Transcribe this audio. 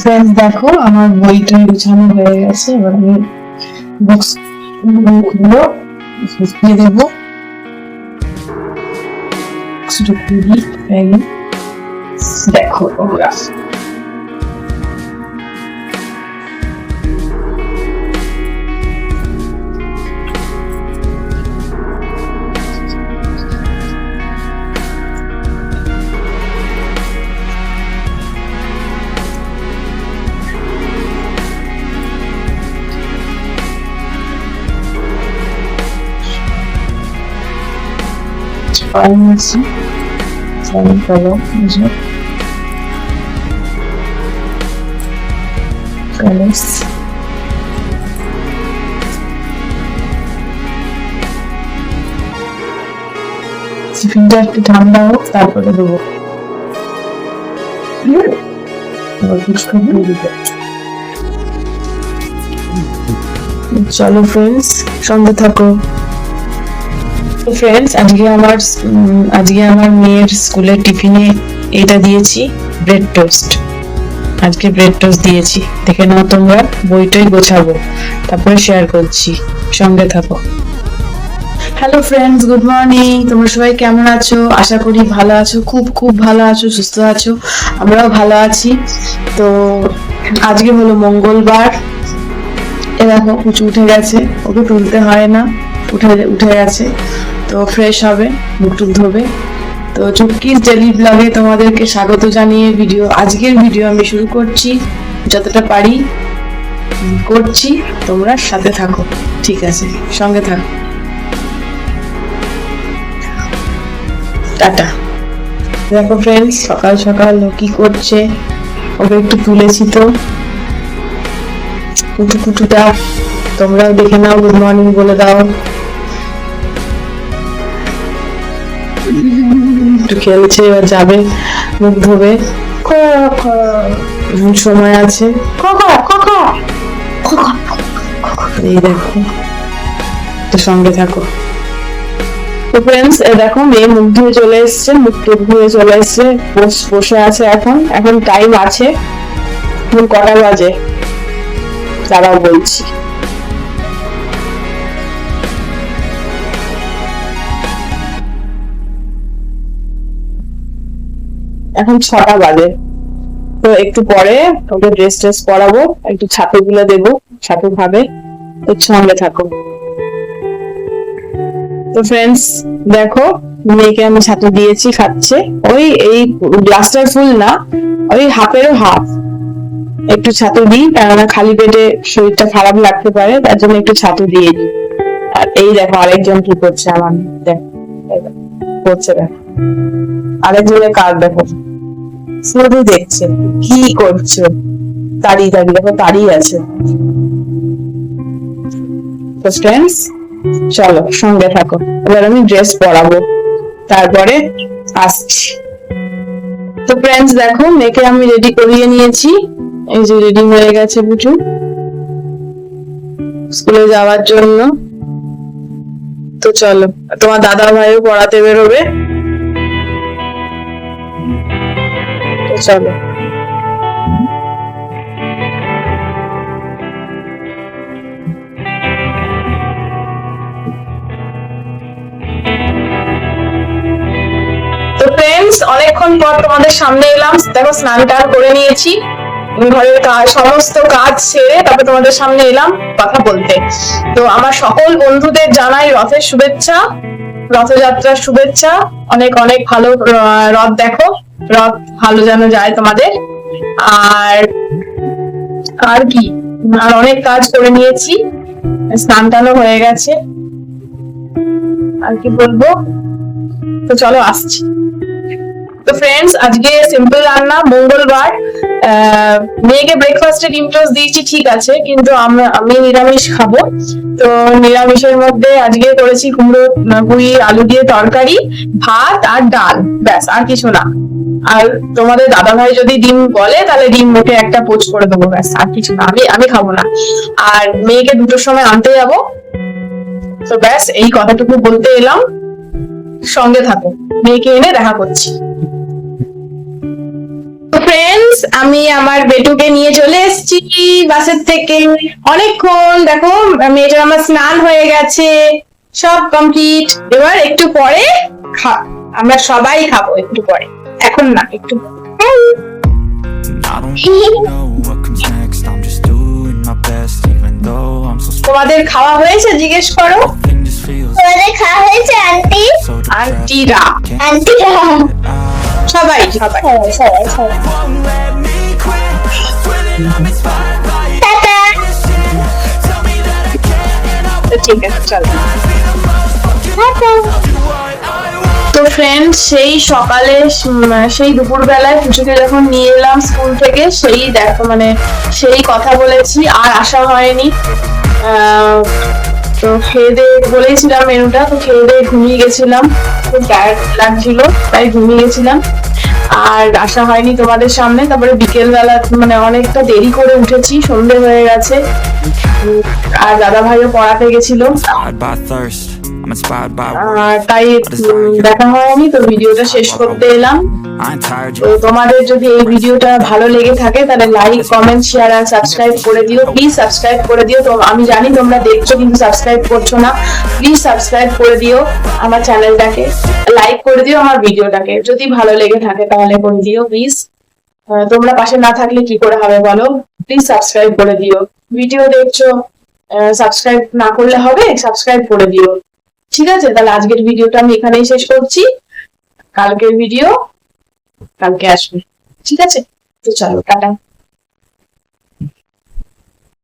Friends দেখো আমার বইটা গুছানো হয়ে গেছে। এবার আমি বক্স গুলো দিয়ে দেবো। দেখো তোমরা Pharmacy, Seven Color, Colors. টিফিনটা একটু ঠান্ডা হোক তারপরে দেবো। চলো ফ্রেন্ডস, সঙ্গে থাকো। ফ্রেন্ডস, আজকে আমার মেয়ের স্কুলের টিফিনে এটা দিয়েছি, ব্রেড টোস্ট। আজকে ব্রেড টোস্ট দিয়েছি, দেখে নাও তোমরা। বইটাই গোছাবো, তারপরে শেয়ার করছি, সঙ্গে থাকো। Hello friends, good morning. তোমরা সবাই কেমন আছো? আশা করি ভালো আছো, খুব খুব ভালো আছো, সুস্থ আছো। আমরাও ভালো আছি। তো আজকে হলো মঙ্গলবার। এ দেখো কুচু উঠে গেছে, ওকে তুলতে হয় না, উঠে গেছে। তো ফ্রেশ হবে, মুখ টুক ধোবে। তো চুটকিস ডেলি ব্লগে তোমাদেরকে স্বাগত জানিয়ে আজকের ভিডিও আমি শুরু করছি। যতটা পারি করছি, তোমরা সাথে থাকো, ঠিক আছে? সঙ্গে থাকো। টাটা। দেখো ফ্রেন্ডস, সকাল সকাল ও কি করছে, ওকে একটু তুলেছি। তো কুটুটা তোমরাও দেখে নাও, গুড মর্নিং বলে দাও। একটু খেলছে, এবার যাবে, মুখ ধোবে, সময় আছে। এই দেখো, সঙ্গে থাকো। তো ফ্রেন্ডস, দেখো মেয়ে মুখ ধুয়ে চলে এসছে, মুখ টুক ধুয়ে চলে এসছে, বসে আছে। এখন টাইম আছে। এখন কটা বাজে তারাও বলছি। এখন 6টা বাজে। তো একটু পরে ওকে ড্রেস পরাবো, একটু ছাতু গুলো দেবো, ছাতু খাবে। তো সঙ্গে থাকো। তো ফ্রেন্ডস দেখো, মেয়েকে আমি ছাতু দিয়েছি, খাচ্ছে। এই গ্লাসটার ফুল না, ওই হাফেরও হাফ। একটু ছাতু দিই, কেননা খালি পেটে শরীরটা খারাপ লাগতে পারে, তার জন্য একটু ছাতু দিয়ে দিই। আর এই দেখো আরেকজন কি করছে, আমার করছে, দেখো আরেকজনের কাজ দেখো, শুধু দেখছে কি করছে। দাঁড়িয়ে দেখো, দাঁড়িয়ে আছে। তো ফ্রেন্ডস চলো, সঙ্গে থাকো। এবার আমি ড্রেস পরাবো, তারপরে আসছি। তো ফ্রেন্ডস দেখো, মেয়েকে আমি রেডি করিয়ে নিয়েছি। এই যে রেডি হয়ে গেছে বুঝু স্কুলে যাওয়ার জন্য। তো চলো, তোমার দাদা ভাইও পড়াতে বেরোবে। তো চলো। তো ফ্রেন্ডস, অনেকক্ষণ পর তোমাদের সামনে এলাম। দেখো স্নান টান করে নিয়েছি, ঘরের সমস্ত কাজ সেরে তারপর তোমাদের সামনে এলাম কথা বলতে। তো আমার সকল বন্ধুদের জানাই রথের শুভেচ্ছা, রথযাত্রার শুভেচ্ছা। অনেক অনেক ভালো রথ দেখো, রথ ভালো যেন যায় তোমাদের। আর কি, আর অনেক কাজ করে নিয়েছি, স্নান টানও হয়ে গেছে। আর কি বলবো, তো চলো আসছি। তো ফ্রেন্ডস, আজকে সিম্পল রান্না, মঙ্গলবার। মেয়েকে ব্রেকফাস্টে ডিম টোস্ট দিয়েছি, ঠিক আছে, কিন্তু আমি নিরামিষ খাবো। তো নিরামিষের মধ্যে আজকে করেছি কুমড়ো পুঁই আলু দিয়ে তরকারি, ভাত আর ডাল, ব্যাস, আর কিছু না। আর তোমাদের দাদা ভাই যদি ডিম বলে তাহলে ডিম মুখে একটা পোচ করে দেবো, ব্যাস, আর কিছু না। আমি খাবো না। আর মেয়েকে 2টোর সময় আনতে যাবো। তো ব্যাস, এই কথাটুকু বলতে এলাম, সঙ্গে থাকো, মেয়েকে এনে দেখা করছি। ফ্রেন্ডস, আমি আমার বেটুকে নিয়ে চলে এসেছি বাসের থেকে। অনেকক্ষণ, দেখো মেয়েটার আমার স্নান হয়ে গেছে, সব কমপ্লিট। এবার একটু পরে আমরা সবাই খাবো, একটু পরে, এখন না, একটু পরে। I don't really know what comes next. I'm just doing my best, even though I'm so তোমাদের খাওয়া হয়েছে জিজ্ঞেস করো। Everything just feels তোমাদের খাওয়া হয়েছে আন্টি? so depressed. আন্টিরা, আন্টিরা সবাই সবাই। সবাই সবাই Won't let me quit. Swearing I'm inspired by it. Tata. Tell me that I can't, and I তো ঠিক আছে, চলো। Tata. do what I want. তো ফ্রেন্ড, সেই সকালে সেই দুপুর বেলায় পুচুকে যখন নিয়ে এলাম স্কুল থেকে, সেই দেখো মানে সেই কথা বলেছি, আর আসা হয়নি। তো খেয়ে দিয়ে বলেছিলাম মেনুটা, তো খেয়ে দিয়ে ঘুমিয়ে গেছিলাম, খুব টায়ার্ড লাগছিল তাই ঘুমিয়ে গেছিলাম, আর আসা হয়নি তোমাদের সামনে। তারপরে বিকেল বেলা মানে অনেকটা দেরি করে উঠেছি, সন্ধে হয়ে গেছে। আর দাদা ভাইও পড়াতে গেছিল, Inspired by thirst. I'm inspired by work. আর তাই দেখা হয়নি, তো ভিডিওটা শেষ করতে এলাম। I ain't tired তো yet. তোমাদের যদি এই ভিডিওটা ভালো লেগে থাকে তাহলে লাইক, কমেন্ট, শেয়ার আর সাবস্ক্রাইব করে দিও, প্লিজ সাবস্ক্রাইব করে দিও। তো আমি জানি তোমরা দেখছো কিন্তু সাবস্ক্রাইব করছো না, প্লিজ সাবস্ক্রাইব করে দিও আমার চ্যানেলটাকে, লাইক করে দিও আমার ভিডিওটাকে, যদি ভালো লেগে থাকে তাহলে করে দিও প্লিজ। তোমরা পাশে না থাকলে কি করে হবে বলো, প্লিজ সাবস্ক্রাইব করে দিও। ভিডিও দেখছো, সাবস্ক্রাইব না করলে হবে, সাবস্ক্রাইব করে দিও। ঠিক আছে, তাহলে আজকের ভিডিওটা আমি এখানেই শেষ করছি, কালকের ভিডিও কালকে আসবে। ঠিক আছে, তো চলো, টাটা।